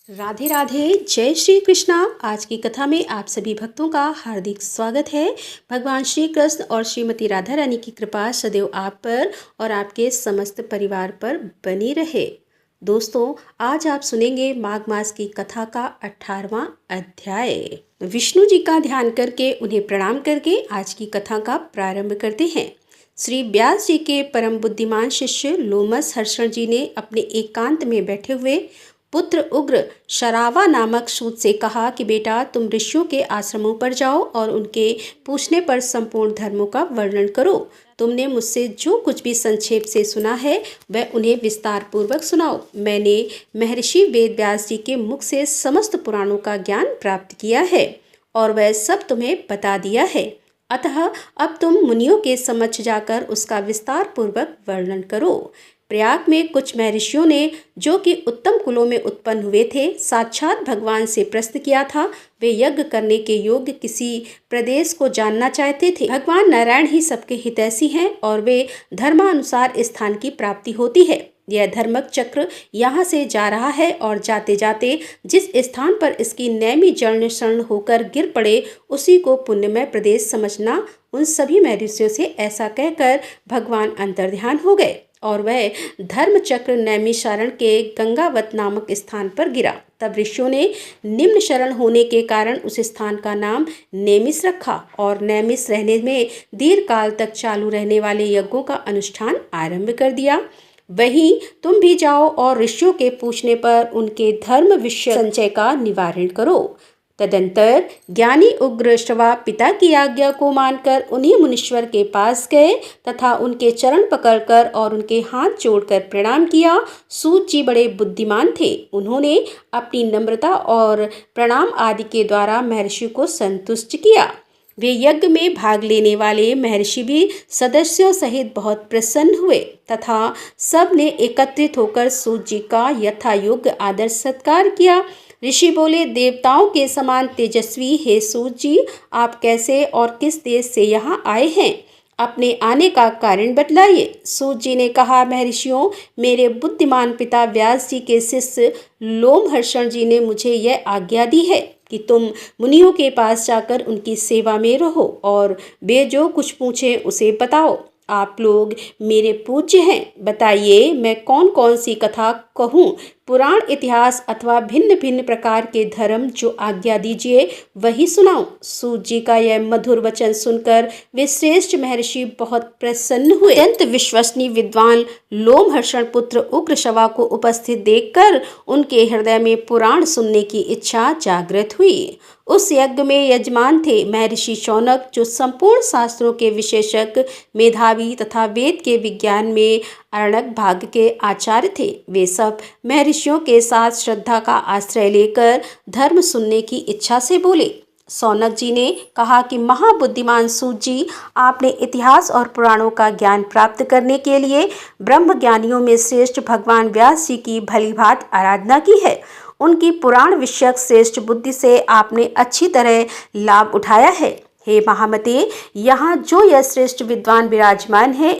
राधे राधे, जय श्री कृष्णा। आज की कथा में आप सभी भक्तों का हार्दिक स्वागत है। भगवान श्री कृष्ण और श्रीमती राधा रानी की कृपा सदैव आप पर और आपके समस्त परिवार पर बनी रहे। दोस्तों, आज आप सुनेंगे माघ मास की कथा का 18वां अध्याय। विष्णु जी का ध्यान करके उन्हें प्रणाम करके आज की कथा का प्रारंभ करते हैं। श्री व्यास जी के परम बुद्धिमान शिष्य लोमस हर्षण जी ने अपने एकांत में बैठे हुए पुत्र उग्र शरावा नामक सूत से कहा कि बेटा, तुम ऋषियों के आश्रमों पर जाओ और उनके पूछने पर संपूर्ण धर्मों का वर्णन करो। तुमने मुझसे जो कुछ भी संक्षेप से सुना है वह उन्हें विस्तार पूर्वक सुनाओ। मैंने महर्षि वेद व्यास जी के मुख से समस्त पुराणों का ज्ञान प्राप्त किया है और वह सब तुम्हें बता दिया है। अतः अब तुम मुनियों के समक्ष जाकर उसका विस्तार पूर्वक वर्णन करो। प्रयाग में कुछ महर्षियों ने, जो कि उत्तम कुलों में उत्पन्न हुए थे, साक्षात भगवान से प्रश्न किया था। वे यज्ञ करने के योग्य किसी प्रदेश को जानना चाहते थे। भगवान नारायण ही सबके हितैषी हैं और वे धर्मानुसार स्थान की प्राप्ति होती है। यह धर्मक चक्र यहाँ से जा रहा है और जाते जाते जिस स्थान पर इसकी नैमी जर्ण शरण होकर गिर पड़े उसी को पुण्यमय प्रदेश समझना। उन सभी महर्षियों से ऐसा कहकर भगवान अंतर्ध्यान हो गए और वह धर्म चक्र नैमिषारण के गंगावत नामक स्थान पर गिरा। तब ऋषियों ने निम्न शरण होने के कारण उस स्थान का नाम नेमिष रखा और नैमिष रहने में दीर्घ काल तक चालू रहने वाले यज्ञों का अनुष्ठान आरंभ कर दिया। वहीं तुम भी जाओ और ऋषियों के पूछने पर उनके धर्म विषय संचय का निवारण करो। तदंतर ज्ञानी उग्र श्रवा पिता की आज्ञा को मानकर उन्हीं मुनीश्वर के पास गए तथा उनके चरण पकड़कर और उनके हाथ जोड़कर प्रणाम किया। सूत जी बड़े बुद्धिमान थे। उन्होंने अपनी नम्रता और प्रणाम आदि के द्वारा महर्षि को संतुष्ट किया। वे यज्ञ में भाग लेने वाले महर्षि भी सदस्यों सहित बहुत प्रसन्न हुए तथा सब ने एकत्रित होकर सूत जी का यथा योग्य आदर सत्कार किया। ऋषि बोले, देवताओं के समान तेजस्वी हे सूत जी, आप कैसे और किस देश से यहाँ आए हैं? अपने आने का कारण बतलाइए। सूत जी ने कहा, महर्षियों, मेरे बुद्धिमान पिता व्यास जी के शिष्य लोमहर्षण जी ने मुझे यह आज्ञा दी है कि तुम मुनियों के पास जाकर उनकी सेवा में रहो और वे जो कुछ पूछें उसे बताओ। आप लोग मेरे पूज्य हैं। बताइए, मैं कौन कौन सी कथा कहूँ? पुराण, इतिहास अथवा भिन्न भिन्न प्रकार के धर्म जो आज्ञा दीजिए वही सुनाऊं। सूत जी का यह मधुर वचन सुनकर वे श्रेष्ठ महर्षि बहुत प्रसन्न हुए। अत्यंत विश्वसनीय विद्वान लोमहर्षण पुत्र उग्र शवा को उपस्थित देखकर उनके हृदय में पुराण सुनने की इच्छा जागृत हुई। उस यज्ञ में यजमान थे महर्षि शौनक, जो संपूर्ण शास्त्रों के विशेषज्ञ, मेधावी तथा वेद के विज्ञान में अरणक भाग के आचार्य थे। वे सब महर्षियों के साथ श्रद्धा का आश्रय लेकर धर्म सुनने की इच्छा से बोले। शौनक जी ने कहा कि महाबुद्धिमान सूत जी, आपने इतिहास और पुराणों का ज्ञान प्राप्त करने के लिए ब्रह्म ज्ञानियों में श्रेष्ठ भगवान व्यास जी की भलीभांति आराधना की है। उनकी पुराण विषयक श्रेष्ठ बुद्धि से आपने अच्छी तरह लाभ उठाया है। हे महामते, यहाँ जो यह श्रेष्ठ विद्वान विराजमान है,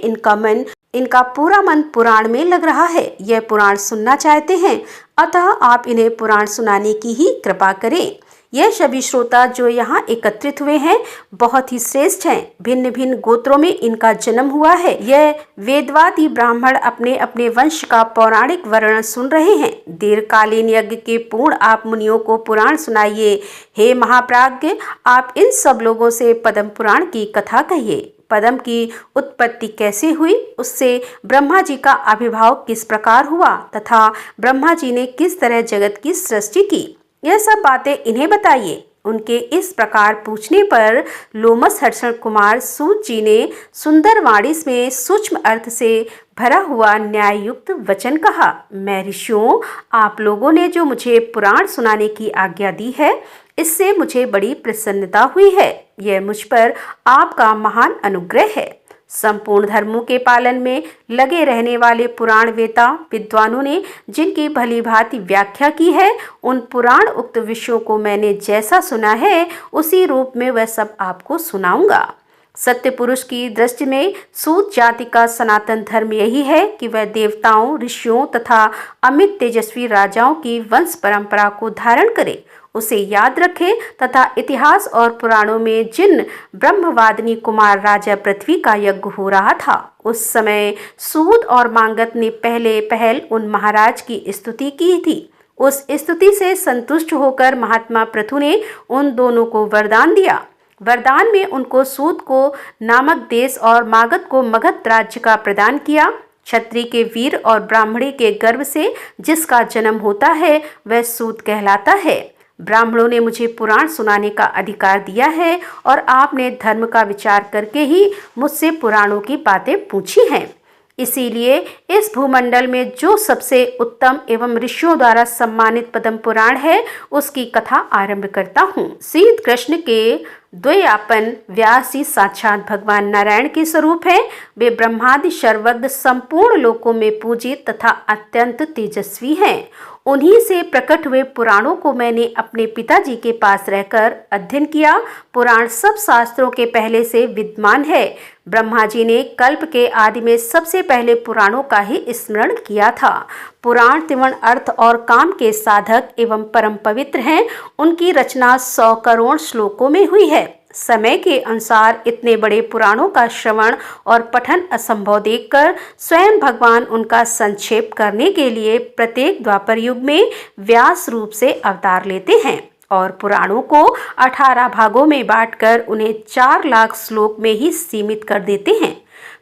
इनका पूरा मन पुराण में लग रहा है। यह पुराण सुनना चाहते हैं, अतः आप इन्हें पुराण सुनाने की ही कृपा करें। यह सभी श्रोता जो यहाँ एकत्रित हुए हैं बहुत ही श्रेष्ठ हैं। भिन्न भिन्न गोत्रों में इनका जन्म हुआ है। यह वेदवादी ब्राह्मण अपने अपने वंश का पौराणिक वर्णन सुन रहे हैं। दीर्घकालीन यज्ञ के पूर्ण आप मुनियों को पुराण सुनाइए। हे महाप्राज्ञ, आप इन सब लोगों से पद्म पुराण की कथा कहिए। पद्म की उत्पत्ति कैसे हुई, उससे ब्रह्मा जी का आविर्भाव किस प्रकार हुआ तथा ब्रह्मा जी ने किस तरह जगत की सृष्टि की, यह सब बातें इन्हें बताइए। उनके इस प्रकार पूछने पर लोमस हर्षण कुमार सूत जी ने सुंदर वाणी में सूक्ष्म अर्थ से भरा हुआ न्याय युक्त वचन कहा। महर्षियों, आप लोगों ने जो मुझे पुराण सुनाने की आज्ञा दी है, इससे मुझे बड़ी प्रसन्नता हुई है। यह मुझ पर आपका महान अनुग्रह है। संपूर्ण धर्मों के पालन में लगे रहने वाले पुराण वेता विद्वानों ने जिनकी भलीभांति व्याख्या की है, उन पुराण उक्त विषयों को मैंने जैसा सुना है उसी रूप में वह सब आपको सुनाऊंगा। सत्य पुरुष की दृष्टि में सूत जाति का सनातन धर्म यही है कि वह देवताओं, ऋषियों तथा अमित तेजस्वी राजाओं की वंश परंपरा को धारण करे, उसे याद रखे तथा इतिहास और पुराणों में जिन ब्रह्मवादिनी कुमार राजा पृथ्वी का यज्ञ हो रहा था, उस समय सूत और मांगत ने पहल उन महाराज की स्तुति की थी। उस स्तुति से संतुष्ट होकर महात्मा पृथु ने उन दोनों को वरदान दिया। वरदान में उनको सूत को नामक देश और मागध को मगध राज्य का प्रदान किया। क्षत्रिय के वीर और ब्राह्मणी के गर्भ से जिसका जन्म होता है वह सूत कहलाता है। ब्राह्मणों ने मुझे पुराण सुनाने का अधिकार दिया है और आपने धर्म का विचार करके ही मुझसे पुराणों की बातें पूछी हैं। इसीलिए इस भूमंडल में जो सबसे उत्तम एवं ऋषियों द्वारा सम्मानित पद्म पुराण है, उसकी कथा आरंभ करता हूँ। श्री कृष्ण के द्वयापन व्यास जी साक्षात भगवान नारायण के स्वरूप हैं। वे ब्रह्मादि सर्वज्ञ, संपूर्ण लोकों में पूजित तथा अत्यंत तेजस्वी हैं। उन्हीं से प्रकट हुए पुराणों को मैंने अपने पिताजी के पास रहकर अध्ययन किया। पुराण सब शास्त्रों के पहले से विद्यमान है। ब्रह्मा जी ने कल्प के आदि में सबसे पहले पुराणों का ही स्मरण किया था। पुराण त्रिवर्ण अर्थ और काम के साधक एवं परम पवित्र हैं। उनकी रचना 100 करोड़ श्लोकों में हुई है। समय के अनुसार इतने बड़े पुराणों का श्रवण और पठन असंभव देखकर स्वयं भगवान उनका संक्षेप करने के लिए प्रत्येक द्वापर युग में व्यास रूप से अवतार लेते हैं और पुराणों को 18 भागों में बांटकर उन्हें 4 लाख श्लोक में ही सीमित कर देते हैं।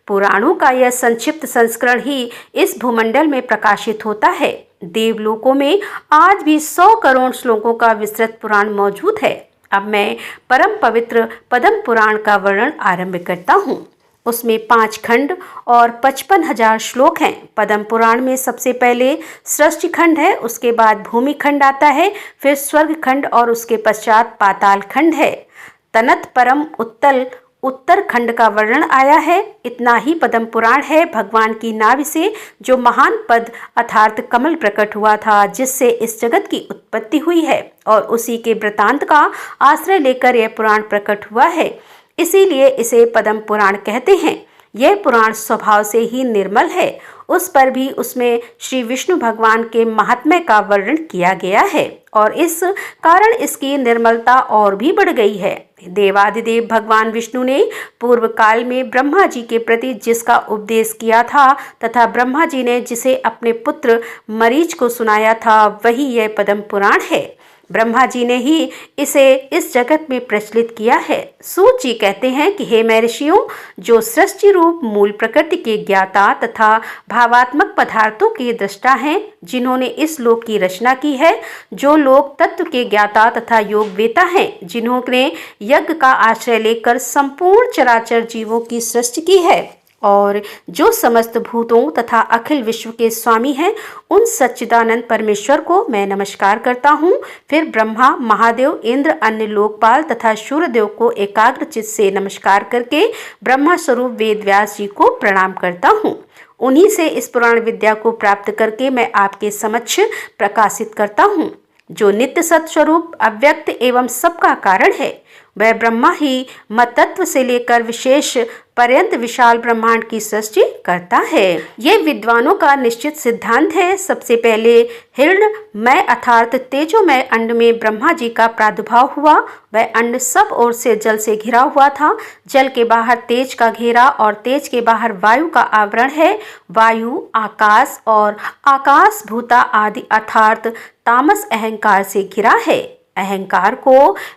पुराणों का यह संक्षिप्त संस्करण ही इस भूमंडल में प्रकाशित होता है। देवलोकों में आज भी 100 करोड़ श्लोकों का विस्तृत पुराण मौजूद है। अब मैं परम पवित्र पद्म पुराण का वर्णन आरंभ करता हूँ। उसमें 5 खंड और 55,000 श्लोक हैं। पद्म पुराण में सबसे पहले सृष्टि खंड है, उसके बाद भूमि खंड आता है, फिर स्वर्ग खंड और उसके पश्चात पाताल खंड है। तनत परम उत्तर खंड का वर्णन आया है। इतना ही पद्म पुराण है। भगवान की नाभि से जो महान पद अर्थात कमल प्रकट हुआ था, जिससे इस जगत की उत्पत्ति हुई है और उसी के वृतांत का आश्रय लेकर यह पुराण प्रकट हुआ है, इसीलिए इसे पद्म पुराण कहते हैं। यह पुराण स्वभाव से ही निर्मल है। उस पर भी उसमें श्री विष्णु भगवान के महात्म्य का वर्णन किया गया है और इस कारण इसकी निर्मलता और भी बढ़ गई है। देवादिदेव भगवान विष्णु ने पूर्व काल में ब्रह्मा जी के प्रति जिसका उपदेश किया था तथा ब्रह्मा जी ने जिसे अपने पुत्र मरीच को सुनाया था, वही यह पद्म पुराण है। ब्रह्मा जी ने ही इसे इस जगत में प्रचलित किया है। सूत जी कहते हैं कि हे महर्षियों, जो सृष्टि रूप मूल प्रकृति के ज्ञाता तथा भावात्मक पदार्थों के दृष्टा हैं, जिन्होंने इस लोक की रचना की है, जो लोक तत्व के ज्ञाता तथा योग वेता हैं, जिन्होंने यज्ञ का आश्रय लेकर संपूर्ण चराचर जीवों की सृष्टि की है और जो समस्त भूतों तथा अखिल विश्व के स्वामी हैं, उन सच्चिदानंद परमेश्वर को मैं नमस्कार करता हूँ। फिर ब्रह्मा, महादेव, इंद्र, अन्य लोकपाल तथा सूर्यदेव को एकाग्र चित्त से नमस्कार करके ब्रह्मा स्वरूप वेद व्यास जी को प्रणाम करता हूँ। उन्हीं से इस पुराण विद्या को प्राप्त करके मैं आपके समक्ष प्रकाशित करता हूँ। जो नित्य सत्स्वरूप अव्यक्त एवं सबका कारण है, वह ब्रह्मा ही मतत्व से लेकर विशेष पर्यंत विशाल ब्रह्मांड की सृष्टि करता है। ये विद्वानों का निश्चित सिद्धांत है। सबसे पहले हिरण्मय अर्थात तेजोमय अंड में ब्रह्मा जी का प्रादुर्भाव हुआ। वह अंड सब ओर से जल से घिरा हुआ था। जल के बाहर तेज का घेरा और तेज के बाहर वायु का आवरण है। वायु आकाश और आकाश भूता आदि अर्थात तामस अहंकार से घिरा है। अहंकार को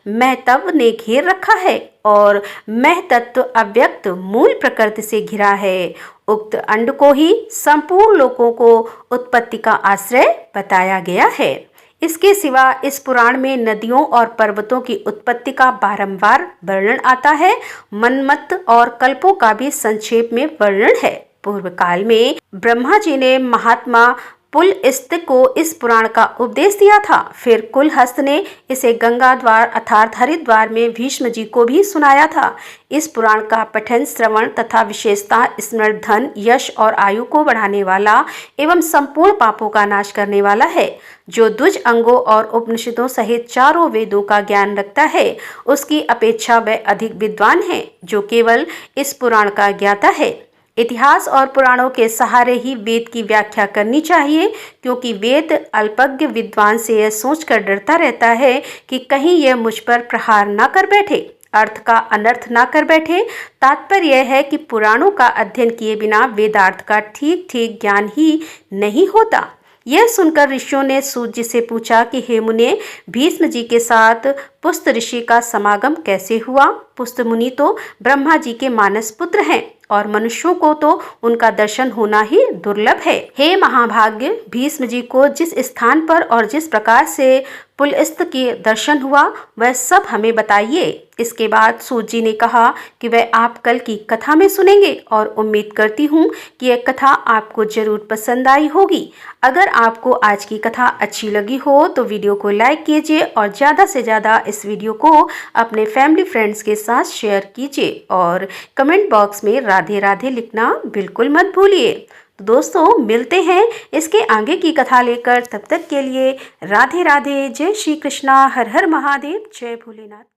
महतव ने घेर रखा है और मह तत्व अव्यक्त मूल प्रकृति से घिरा है। उक्त अंड को ही संपूर्ण लोकों को उत्पत्ति का आश्रय बताया गया है। इसके सिवा इस पुराण में नदियों और पर्वतों की उत्पत्ति का बारंबार वर्णन आता है। मनमत और कल्पों का भी संक्षेप में वर्णन है। पूर्व काल में ब्रह्मा जी ने महात्मा पुलस्त्य को इस पुराण का उपदेश दिया था। फिर कुलहस्त ने इसे गंगा द्वार अर्थात हरिद्वार में भीष्म जी को भी सुनाया था। इस पुराण का पठन, श्रवण तथा विशेषता स्मरण धन, यश और आयु को बढ़ाने वाला एवं संपूर्ण पापों का नाश करने वाला है। जो द्विज अंगों और उपनिषदों सहित चारों वेदों का ज्ञान रखता है, उसकी अपेक्षा वह अधिक विद्वान है जो केवल इस पुराण का ज्ञाता है। इतिहास और पुराणों के सहारे ही वेद की व्याख्या करनी चाहिए, क्योंकि वेद अल्पज्ञ विद्वान से यह सोचकर डरता रहता है कि कहीं यह मुझ पर प्रहार न कर बैठे, अर्थ का अनर्थ ना कर बैठे। तात्पर्य यह है कि पुराणों का अध्ययन किए बिना वेदार्थ का ठीक ठीक ज्ञान ही नहीं होता। यह सुनकर ऋषियों ने सूत जी से पूछा कि हे मुने, भीष्म जी के साथ पुस्त ऋषि का समागम कैसे हुआ? पुस्त मुनि तो ब्रह्मा जी के मानस पुत्र हैं और मनुष्यों को तो उनका दर्शन होना ही दुर्लभ है। हे महाभाग्य, भीष्म जी को जिस स्थान पर और जिस प्रकार से पुलस्त्य के दर्शन हुआ वह सब हमें बताइए। इसके बाद सूत जी ने कहा कि वह आप कल की कथा में सुनेंगे और उम्मीद करती हूँ कि यह कथा आपको जरूर पसंद आई होगी। अगर आपको आज की कथा अच्छी लगी हो तो वीडियो को लाइक कीजिए और ज़्यादा से ज़्यादा इस वीडियो को अपने फैमिली फ्रेंड्स के साथ शेयर कीजिए और कमेंट बॉक्स में राधे राधे लिखना बिल्कुल मत भूलिए। तो दोस्तों, मिलते हैं इसके आगे की कथा लेकर। तब तक के लिए राधे राधे, जय श्री कृष्णा, हर हर महादेव, जय भोलेनाथ।